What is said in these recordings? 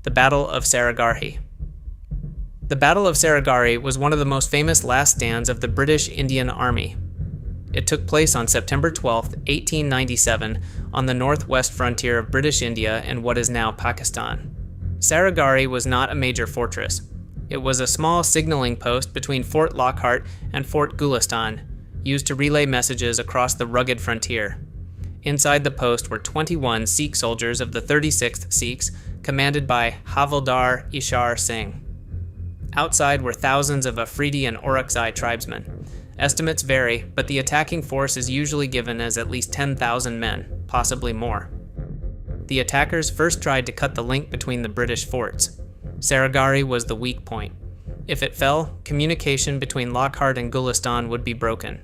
The Battle of Saragarhi. The Battle of Saragarhi was one of the most famous last stands of the British Indian Army. It took place on September 12, 1897, on the northwest frontier of British India and what is now Pakistan. Saragarhi was not a major fortress. It was a small signaling post between Fort Lockhart and Fort Gulistan, used to relay messages across the rugged frontier. Inside the post were 21 Sikh soldiers of the 36th Sikhs, commanded by Havildar Ishar Singh. Outside were thousands of Afridi and Ōrākau tribesmen. Estimates vary, but the attacking force is usually given as at least 10,000 men, possibly more. The attackers first tried to cut the link between the British forts. Saragarhi was the weak point. If it fell, communication between Lockhart and Gulistan would be broken.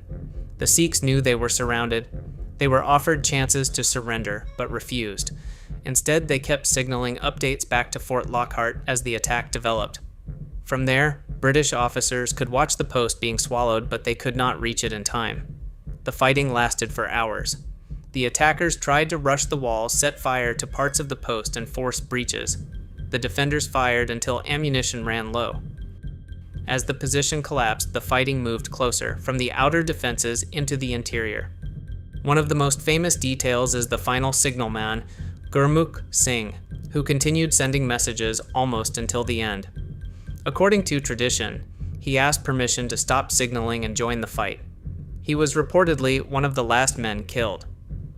The Sikhs knew they were surrounded. They were offered chances to surrender, but refused. Instead, they kept signaling updates back to Fort Lockhart as the attack developed. From there, British officers could watch the post being swallowed, but they could not reach it in time. The fighting lasted for hours. The attackers tried to rush the walls, set fire to parts of the post, and force breaches. The defenders fired until ammunition ran low. As the position collapsed, the fighting moved closer, from the outer defenses into the interior. One of the most famous details is the final signalman, Gurmukh Singh, who continued sending messages almost until the end. According to tradition, he asked permission to stop signaling and join the fight. He was reportedly one of the last men killed.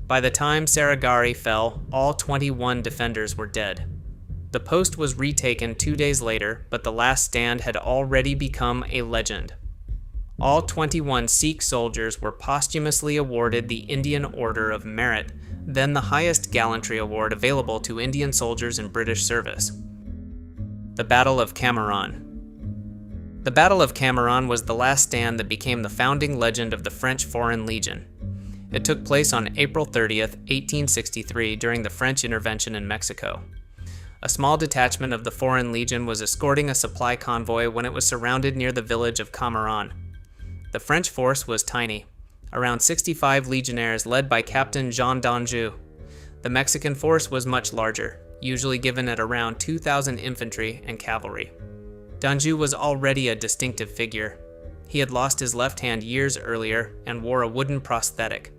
By the time Saragarhi fell, all 21 defenders were dead. The post was retaken 2 days later, but the last stand had already become a legend. All 21 Sikh soldiers were posthumously awarded the Indian Order of Merit, then the highest gallantry award available to Indian soldiers in British service. The Battle of Camarón. The Battle of Camarón was the last stand that became the founding legend of the French Foreign Legion. It took place on April 30th, 1863, during the French intervention in Mexico. A small detachment of the Foreign Legion was escorting a supply convoy when it was surrounded near the village of Camarón. The French force was tiny, around 65 legionnaires led by Captain Jean d'Anjou. The Mexican force was much larger, usually given at around 2,000 infantry and cavalry. D'Anjou was already a distinctive figure. He had lost his left hand years earlier and wore a wooden prosthetic.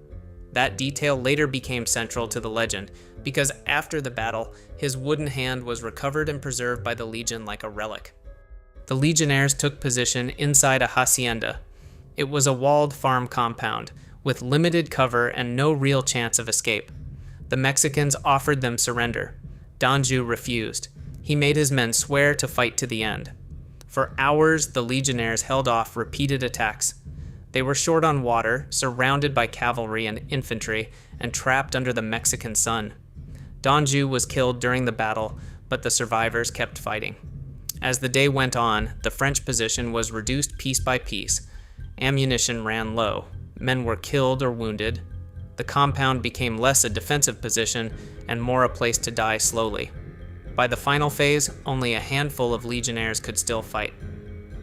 That detail later became central to the legend, because after the battle, his wooden hand was recovered and preserved by the Legion like a relic. The legionnaires took position inside a hacienda. It was a walled farm compound, with limited cover and no real chance of escape. The Mexicans offered them surrender. D'Anjou refused. He made his men swear to fight to the end. For hours, the legionnaires held off repeated attacks. They were short on water, surrounded by cavalry and infantry, and trapped under the Mexican sun. D'Anjou was killed during the battle, but the survivors kept fighting. As the day went on, the French position was reduced piece by piece. Ammunition ran low. Men were killed or wounded. The compound became less a defensive position and more a place to die slowly. By the final phase, only a handful of legionnaires could still fight.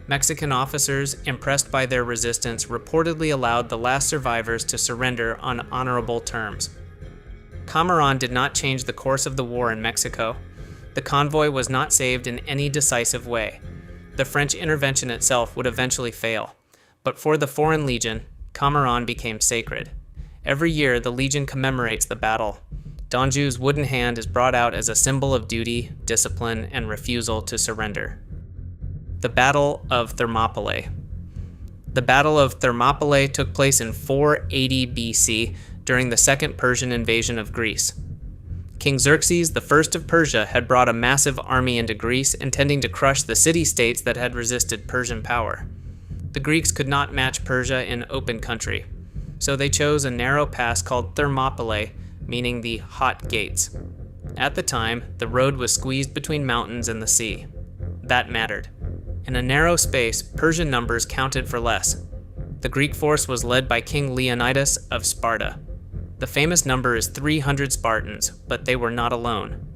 Mexican officers, impressed by their resistance, reportedly allowed the last survivors to surrender on honorable terms. Camarón did not change the course of the war in Mexico. The convoy was not saved in any decisive way. The French intervention itself would eventually fail. But for the Foreign Legion, Camarón became sacred. Every year, the Legion commemorates the battle. D'Anjou's wooden hand is brought out as a symbol of duty, discipline, and refusal to surrender. The Battle of Thermopylae. The Battle of Thermopylae took place in 480 BC during the Second Persian invasion of Greece. King Xerxes I of Persia had brought a massive army into Greece, intending to crush the city-states that had resisted Persian power. The Greeks could not match Persia in open country, so they chose a narrow pass called Thermopylae, meaning the hot gates. At the time, the road was squeezed between mountains and the sea. That mattered. In a narrow space, Persian numbers counted for less. The Greek force was led by King Leonidas of Sparta. The famous number is 300 Spartans, but they were not alone.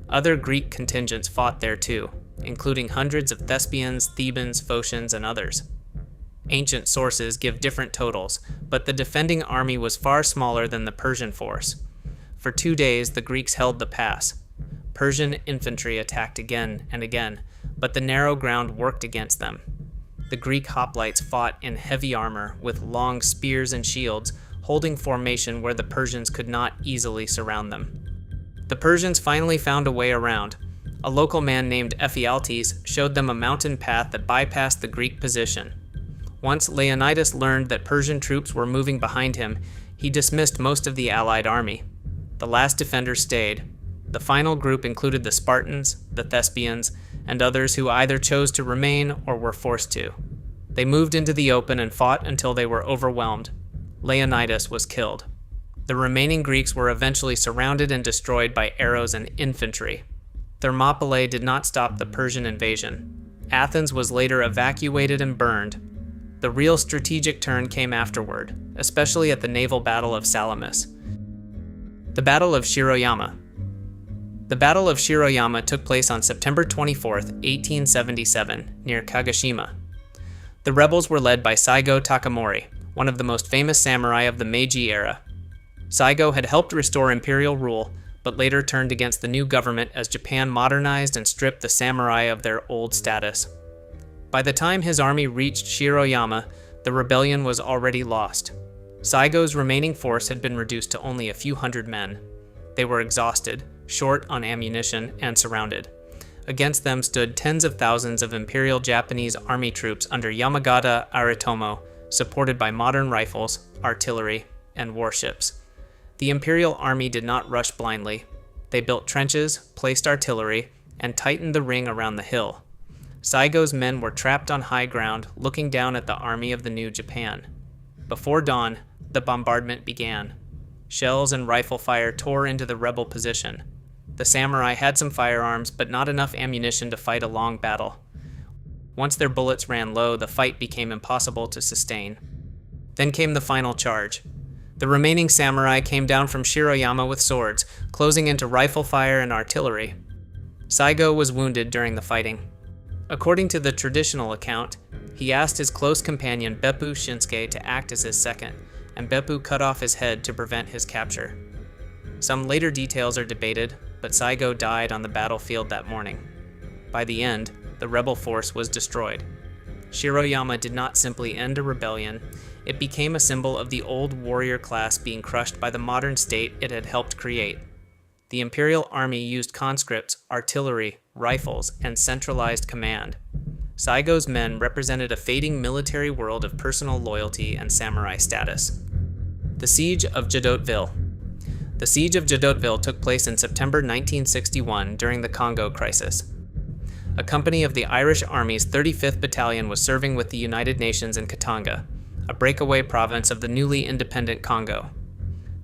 Other Greek contingents fought there too, including hundreds of Thespians, Thebans, Phocians, and others. Ancient sources give different totals, but the defending army was far smaller than the Persian force. For 2 days, the Greeks held the pass. Persian infantry attacked again and again, but the narrow ground worked against them. The Greek hoplites fought in heavy armor with long spears and shields, holding formation where the Persians could not easily surround them. The Persians finally found a way around. A local man named Ephialtes showed them a mountain path that bypassed the Greek position. Once Leonidas learned that Persian troops were moving behind him, he dismissed most of the allied army. The last defenders stayed. The final group included the Spartans, the Thespians, and others who either chose to remain or were forced to. They moved into the open and fought until they were overwhelmed. Leonidas was killed. The remaining Greeks were eventually surrounded and destroyed by arrows and infantry. Thermopylae did not stop the Persian invasion. Athens was later evacuated and burned. The real strategic turn came afterward, especially at the naval battle of Salamis. The Battle of Shiroyama. The Battle of Shiroyama took place on September 24, 1877, near Kagoshima. The rebels were led by Saigo Takamori, one of the most famous samurai of the Meiji era. Saigo had helped restore imperial rule, but later turned against the new government as Japan modernized and stripped the samurai of their old status. By the time his army reached Shiroyama, the rebellion was already lost. Saigo's remaining force had been reduced to only a few hundred men. They were exhausted, short on ammunition, and surrounded. Against them stood tens of thousands of Imperial Japanese army troops under Yamagata Aritomo, supported by modern rifles, artillery, and warships. The Imperial Army did not rush blindly. They built trenches, placed artillery, and tightened the ring around the hill. Saigo's men were trapped on high ground, looking down at the army of the new Japan. Before dawn, the bombardment began. Shells and rifle fire tore into the rebel position. The samurai had some firearms, but not enough ammunition to fight a long battle. Once their bullets ran low, the fight became impossible to sustain. Then came the final charge. The remaining samurai came down from Shiroyama with swords, closing into rifle fire and artillery. Saigo was wounded during the fighting. According to the traditional account, he asked his close companion Beppu Shinsuke to act as his second, and Beppu cut off his head to prevent his capture. Some later details are debated, but Saigo died on the battlefield that morning. By the end, the rebel force was destroyed. Shiroyama did not simply end a rebellion, it became a symbol of the old warrior class being crushed by the modern state it had helped create. The Imperial Army used conscripts, artillery, rifles, and centralized command. Saigo's men represented a fading military world of personal loyalty and samurai status. The Siege of Jadotville. The Siege of Jadotville took place in September 1961 during the Congo crisis. A company of the Irish Army's 35th Battalion was serving with the United Nations in Katanga, a breakaway province of the newly independent Congo.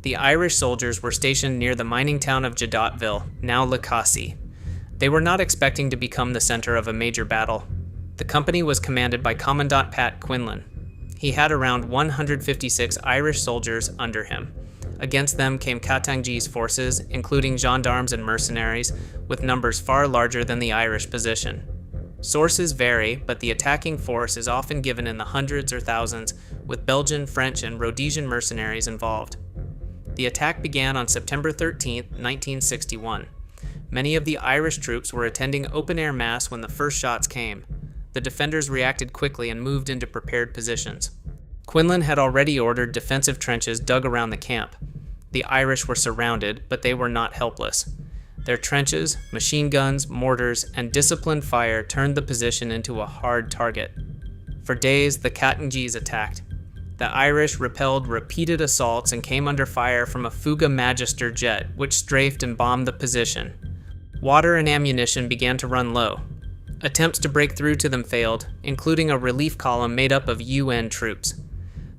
The Irish soldiers were stationed near the mining town of Jadotville, now Likasi. They were not expecting to become the center of a major battle. The company was commanded by Commandant Pat Quinlan. He had around 156 Irish soldiers under him. Against them came Katangi's forces, including gendarmes and mercenaries, with numbers far larger than the Irish position. Sources vary, but the attacking force is often given in the hundreds or thousands, with Belgian, French, and Rhodesian mercenaries involved. The attack began on September 13, 1961. Many of the Irish troops were attending open-air mass when the first shots came. The defenders reacted quickly and moved into prepared positions. Quinlan had already ordered defensive trenches dug around the camp. The Irish were surrounded, but they were not helpless. Their trenches, machine guns, mortars, and disciplined fire turned the position into a hard target. For days, the Katangis attacked. The Irish repelled repeated assaults and came under fire from a Fuga Magister jet, which strafed and bombed the position. Water and ammunition began to run low. Attempts to break through to them failed, including a relief column made up of UN troops.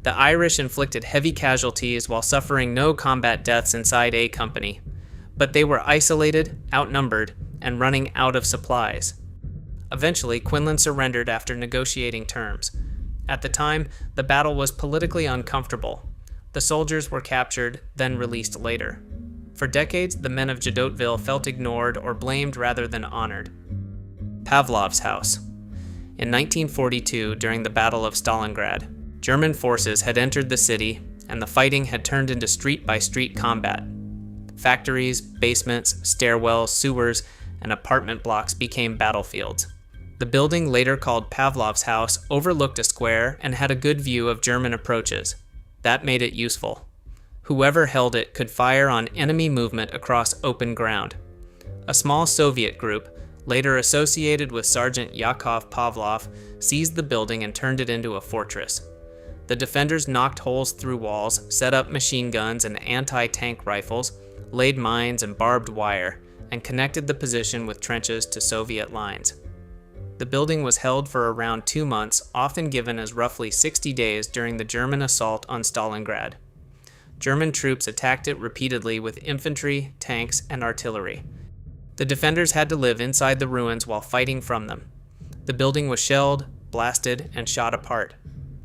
The Irish inflicted heavy casualties while suffering no combat deaths inside A Company, but they were isolated, outnumbered, and running out of supplies. Eventually, Quinlan surrendered after negotiating terms. At the time, the battle was politically uncomfortable. The soldiers were captured, then released later. For decades, the men of Jadotville felt ignored or blamed rather than honored. Pavlov's house. In 1942, during the Battle of Stalingrad, German forces had entered the city, and the fighting had turned into street-by-street combat. Factories, basements, stairwells, sewers, and apartment blocks became battlefields. The building, later called Pavlov's house, overlooked a square and had a good view of German approaches. That made it useful. Whoever held it could fire on enemy movement across open ground. A small Soviet group, later associated with Sergeant Yakov Pavlov, seized the building and turned it into a fortress. The defenders knocked holes through walls, set up machine guns and anti-tank rifles, laid mines and barbed wire, and connected the position with trenches to Soviet lines. The building was held for around 2 months, often given as roughly 60 days during the German assault on Stalingrad. German troops attacked it repeatedly with infantry, tanks, and artillery. The defenders had to live inside the ruins while fighting from them. The building was shelled, blasted, and shot apart.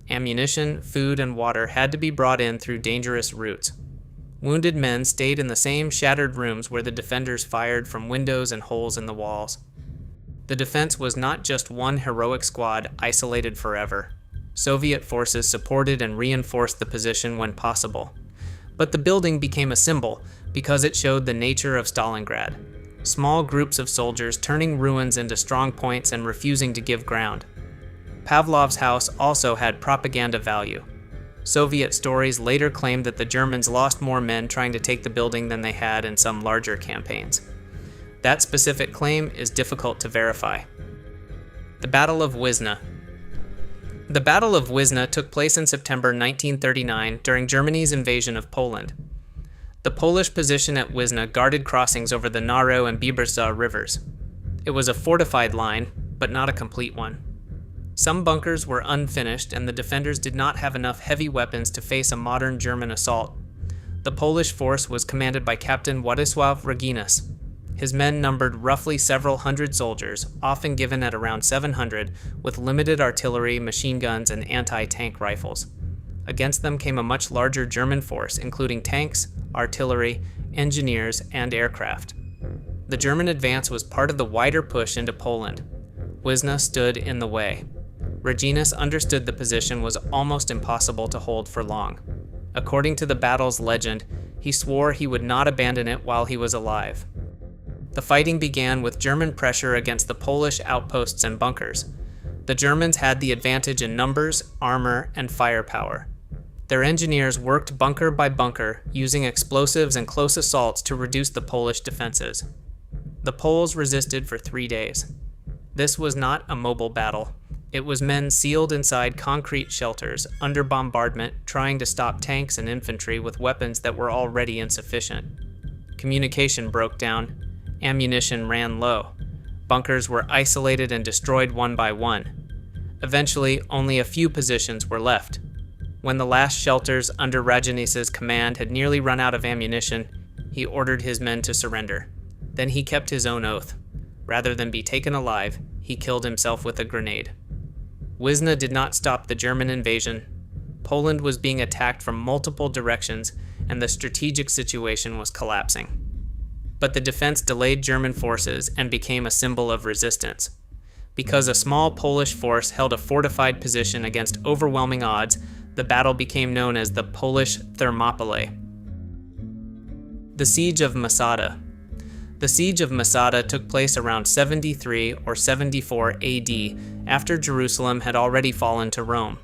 Ammunition, food, and water had to be brought in through dangerous routes. Wounded men stayed in the same shattered rooms where the defenders fired from windows and holes in the walls. The defense was not just one heroic squad isolated forever. Soviet forces supported and reinforced the position when possible. But the building became a symbol because it showed the nature of Stalingrad. Small groups of soldiers turning ruins into strong points and refusing to give ground. Pavlov's house also had propaganda value. Soviet stories later claimed that the Germans lost more men trying to take the building than they had in some larger campaigns. That specific claim is difficult to verify. The Battle of Wizna. The Battle of Wizna took place in September 1939 during Germany's invasion of Poland. The Polish position at Wizna guarded crossings over the Naro and Biberza rivers. It was a fortified line, but not a complete one. Some bunkers were unfinished, and the defenders did not have enough heavy weapons to face a modern German assault. The Polish force was commanded by Captain Władysław Reginas. His men numbered roughly several hundred soldiers, often given at around 700, with limited artillery, machine guns, and anti-tank rifles. Against them came a much larger German force, including tanks, artillery, engineers, and aircraft. The German advance was part of the wider push into Poland. Wizna stood in the way. Reginas understood the position was almost impossible to hold for long. According to the battle's legend, he swore he would not abandon it while he was alive. The fighting began with German pressure against the Polish outposts and bunkers. The Germans had the advantage in numbers, armor, and firepower. Their engineers worked bunker by bunker, using explosives and close assaults to reduce the Polish defenses. The Poles resisted for 3 days. This was not a mobile battle. It was men sealed inside concrete shelters, under bombardment, trying to stop tanks and infantry with weapons that were already insufficient. Communication broke down. Ammunition ran low. Bunkers were isolated and destroyed one by one. Eventually, only a few positions were left. When the last shelters under Reginas' command had nearly run out of ammunition, he ordered his men to surrender. Then he kept his own oath. Rather than be taken alive, he killed himself with a grenade. Wizna did not stop the German invasion. Poland was being attacked from multiple directions, and the strategic situation was collapsing. But the defense delayed German forces and became a symbol of resistance. Because a small Polish force held a fortified position against overwhelming odds, the battle became known as the Polish Thermopylae. The Siege of Masada. The Siege of Masada took place around 73 or 74 AD, after Jerusalem had already fallen to Rome.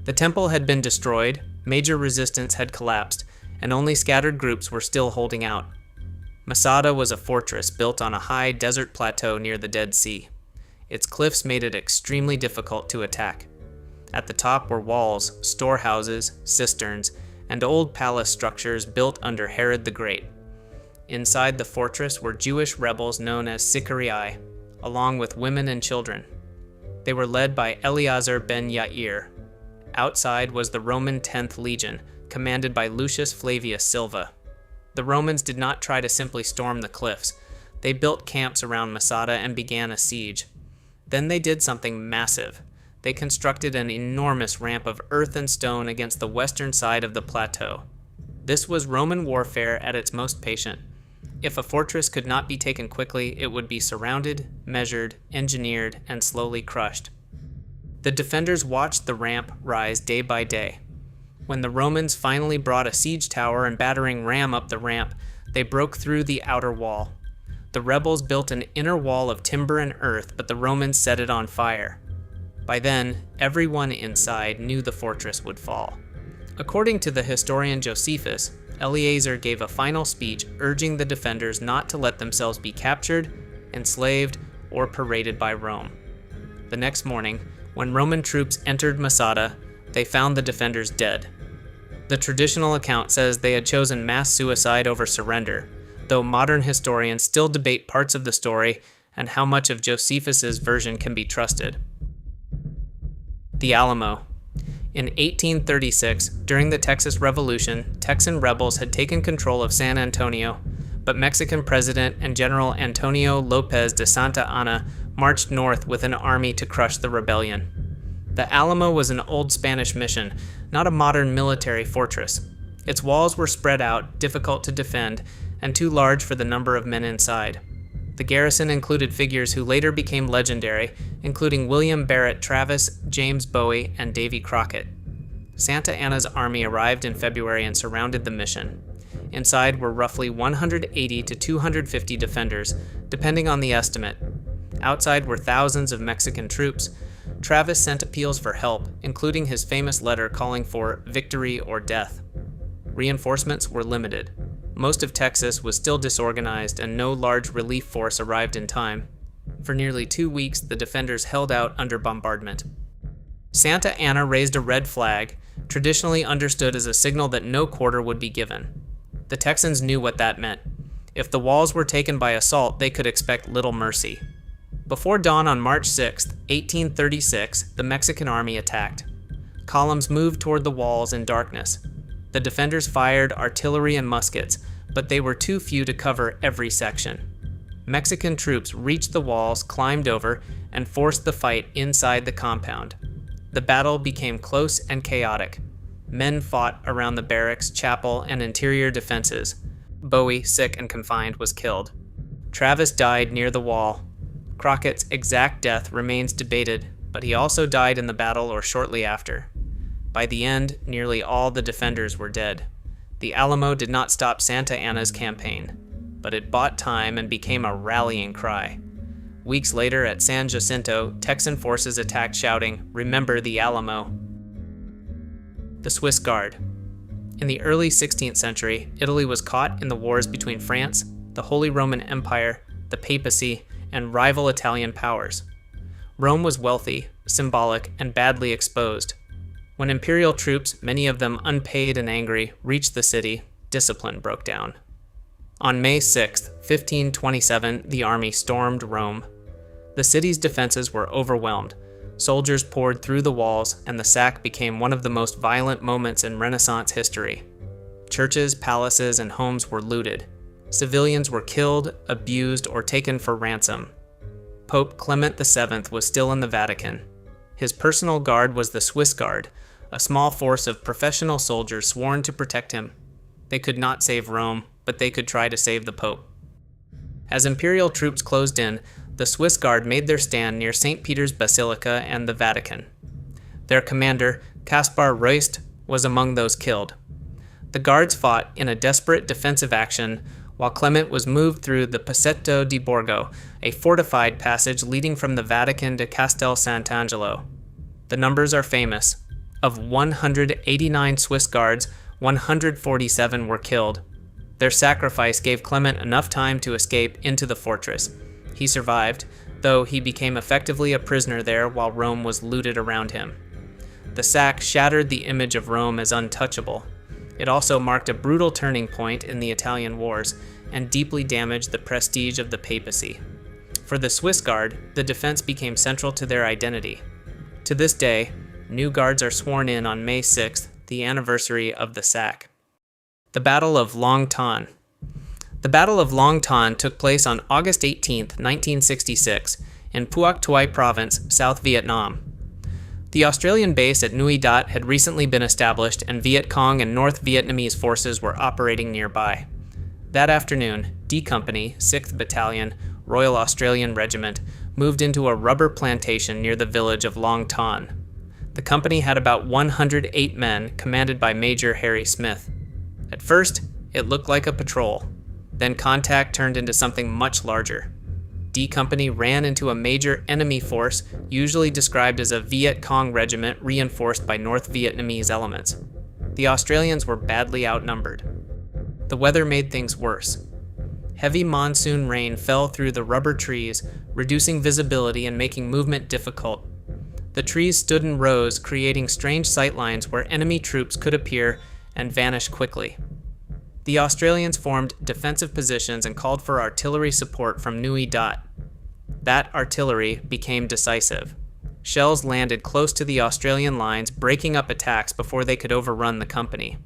The temple had been destroyed, major resistance had collapsed, and only scattered groups were still holding out. Masada was a fortress built on a high desert plateau near the Dead Sea. Its cliffs made it extremely difficult to attack. At the top were walls, storehouses, cisterns, and old palace structures built under Herod the Great. Inside the fortress were Jewish rebels known as Sicarii, along with women and children. They were led by Eleazar ben Yair. Outside was the Roman 10th Legion, commanded by Lucius Flavius Silva. The Romans did not try to simply storm the cliffs. They built camps around Masada and began a siege. Then they did something massive. They constructed an enormous ramp of earth and stone against the western side of the plateau. This was Roman warfare at its most patient. If a fortress could not be taken quickly, it would be surrounded, measured, engineered, and slowly crushed. The defenders watched the ramp rise day by day. when the Romans finally brought a siege tower and battering ram up the ramp, they broke through the outer wall. The rebels built an inner wall of timber and earth, but the Romans set it on fire. By then, everyone inside knew the fortress would fall. According to the historian Josephus, Eleazar gave a final speech urging the defenders not to let themselves be captured, enslaved, or paraded by Rome. The next morning, when Roman troops entered Masada, they found the defenders dead. The traditional account says they had chosen mass suicide over surrender, though modern historians still debate parts of the story and how much of Josephus's version can be trusted. The Alamo. In 1836, during the Texas Revolution, Texan rebels had taken control of San Antonio, but Mexican President and General Antonio López de Santa Anna marched north with an army to crush the rebellion. The Alamo was an old Spanish mission, not a modern military fortress. Its walls were spread out, difficult to defend, and too large for the number of men inside. The garrison included figures who later became legendary, including William Barrett Travis, James Bowie, and Davy Crockett. Santa Anna's army arrived in February and surrounded the mission. Inside were roughly 180 to 250 defenders, depending on the estimate. Outside were thousands of Mexican troops. Travis sent appeals for help, including his famous letter calling for victory or death. Reinforcements were limited. Most of Texas was still disorganized and no large relief force arrived in time. For nearly 2 weeks, the defenders held out under bombardment. Santa Anna raised a red flag, traditionally understood as a signal that no quarter would be given. The Texans knew what that meant. If the walls were taken by assault, they could expect little mercy. Before dawn on March 6, 1836, the Mexican army attacked. Columns moved toward the walls in darkness. The defenders fired artillery and muskets, but they were too few to cover every section. Mexican troops reached the walls, climbed over, and forced the fight inside the compound. The battle became close and chaotic. Men fought around the barracks, chapel, and interior defenses. Bowie, sick and confined, was killed. Travis died near the wall. Crockett's exact death remains debated, but he also died in the battle or shortly after. By the end, nearly all the defenders were dead. The Alamo did not stop Santa Anna's campaign, but it bought time and became a rallying cry. Weeks later at San Jacinto, Texan forces attacked shouting, "Remember the Alamo." The Swiss Guard. In the early 16th century, Italy was caught in the wars between France, the Holy Roman Empire, the papacy, and rival Italian powers. Rome was wealthy, symbolic, and badly exposed. When imperial troops, many of them unpaid and angry, reached the city, discipline broke down. On May 6, 1527, the army stormed Rome. The city's defenses were overwhelmed. Soldiers poured through the walls, and the sack became one of the most violent moments in Renaissance history. Churches, palaces, and homes were looted. Civilians were killed, abused, or taken for ransom. Pope Clement VII was still in the Vatican. His personal guard was the Swiss Guard, a small force of professional soldiers sworn to protect him. They could not save Rome, but they could try to save the Pope. As imperial troops closed in, the Swiss Guard made their stand near St. Peter's Basilica and the Vatican. Their commander, Caspar Reust, was among those killed. The guards fought in a desperate defensive action while Clement was moved through the Passetto di Borgo, a fortified passage leading from the Vatican to Castel Sant'Angelo. The numbers are famous. Of 189 Swiss guards, 147 were killed. Their sacrifice gave Clement enough time to escape into the fortress. He survived, though he became effectively a prisoner there while Rome was looted around him. The sack shattered the image of Rome as untouchable. It also marked a brutal turning point in the Italian wars and deeply damaged the prestige of the papacy. For the Swiss Guard, the defense became central to their identity. To this day, new guards are sworn in on May 6th, the anniversary of the sack. The Battle of Long Tan. The Battle of Long Tan took place on August 18, 1966, in Phuoc Tuy Province, South Vietnam. The Australian base at Nui Dat had recently been established, and Viet Cong and North Vietnamese forces were operating nearby. That afternoon, D Company, 6th Battalion, Royal Australian Regiment, moved into a rubber plantation near the village of Long Tan. The company had about 108 men, commanded by Major Harry Smith. At first, it looked like a patrol. Then contact turned into something much larger. D Company ran into a major enemy force, usually described as a Viet Cong regiment reinforced by North Vietnamese elements. The Australians were badly outnumbered. The weather made things worse. Heavy monsoon rain fell through the rubber trees, reducing visibility and making movement difficult. The trees stood in rows, creating strange sightlines where enemy troops could appear and vanish quickly. The Australians formed defensive positions and called for artillery support from Nui Dat. That artillery became decisive. Shells landed close to the Australian lines, breaking up attacks before they could overrun the company.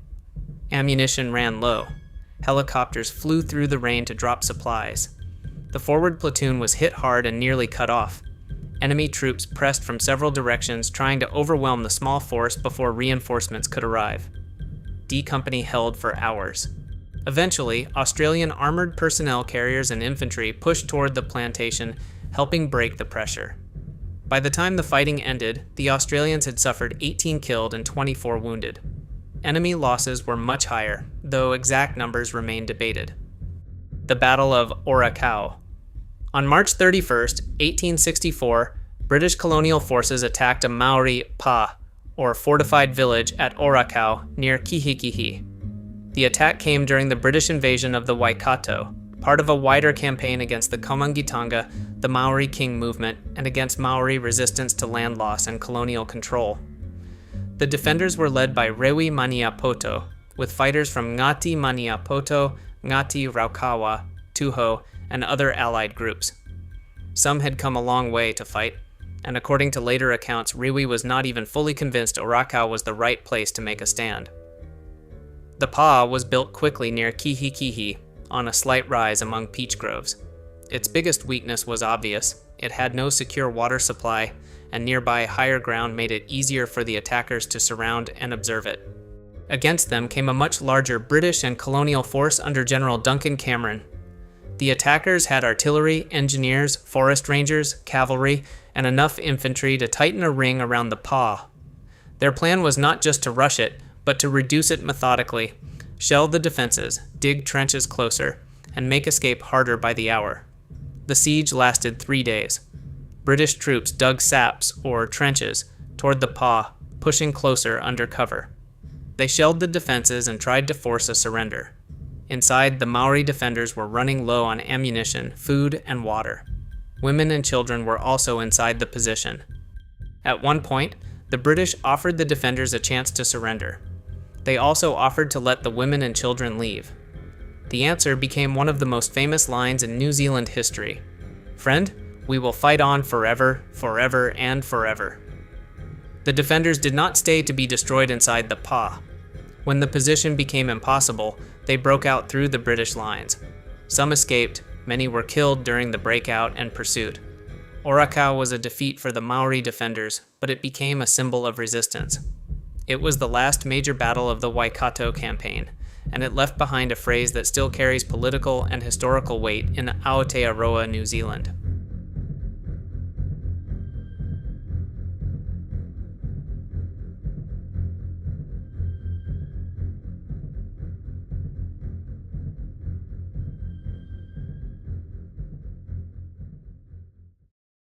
Ammunition ran low. Helicopters flew through the rain to drop supplies. The forward platoon was hit hard and nearly cut off. Enemy troops pressed from several directions, trying to overwhelm the small force before reinforcements could arrive. D Company held for hours. Eventually, Australian armored personnel carriers and infantry pushed toward the plantation, helping break the pressure. By the time the fighting ended, the Australians had suffered 18 killed and 24 wounded. Enemy losses were much higher, though exact numbers remain debated. The Battle of Ōrākau. On March 31, 1864, British colonial forces attacked a Maori pa, or fortified village at Ōrākau near Kihikihi. The attack came during the British invasion of the Waikato, part of a wider campaign against the Komangitanga, the Maori King movement, and against Maori resistance to land loss and colonial control. The defenders were led by Rewi Maniapoto, with fighters from Ngati Maniapoto, Ngati Raukawa, Tuho, and other allied groups. Some had come a long way to fight, and according to later accounts, Rewi was not even fully convinced Ōrākau was the right place to make a stand. The pa was built quickly near Kihikihi, on a slight rise among peach groves. Its biggest weakness was obvious. It had no secure water supply, and nearby higher ground made it easier for the attackers to surround and observe it. Against them came a much larger British and colonial force under General Duncan Cameron. The attackers had artillery, engineers, forest rangers, cavalry, and enough infantry to tighten a ring around the pa. Their plan was not just to rush it, but to reduce it methodically, shell the defenses, dig trenches closer, and make escape harder by the hour. The siege lasted 3 days. British troops dug saps, or trenches, toward the pa, pushing closer under cover. They shelled the defenses and tried to force a surrender. Inside, the Maori defenders were running low on ammunition, food, and water. Women and children were also inside the position. At one point, the British offered the defenders a chance to surrender. They also offered to let the women and children leave. The answer became one of the most famous lines in New Zealand history. "Friend, we will fight on forever, forever, and forever." The defenders did not stay to be destroyed inside the pa. When the position became impossible, they broke out through the British lines. Some escaped, many were killed during the breakout and pursuit. Ōrākau was a defeat for the Maori defenders, but it became a symbol of resistance. It was the last major battle of the Waikato campaign, and it left behind a phrase that still carries political and historical weight in Aotearoa, New Zealand.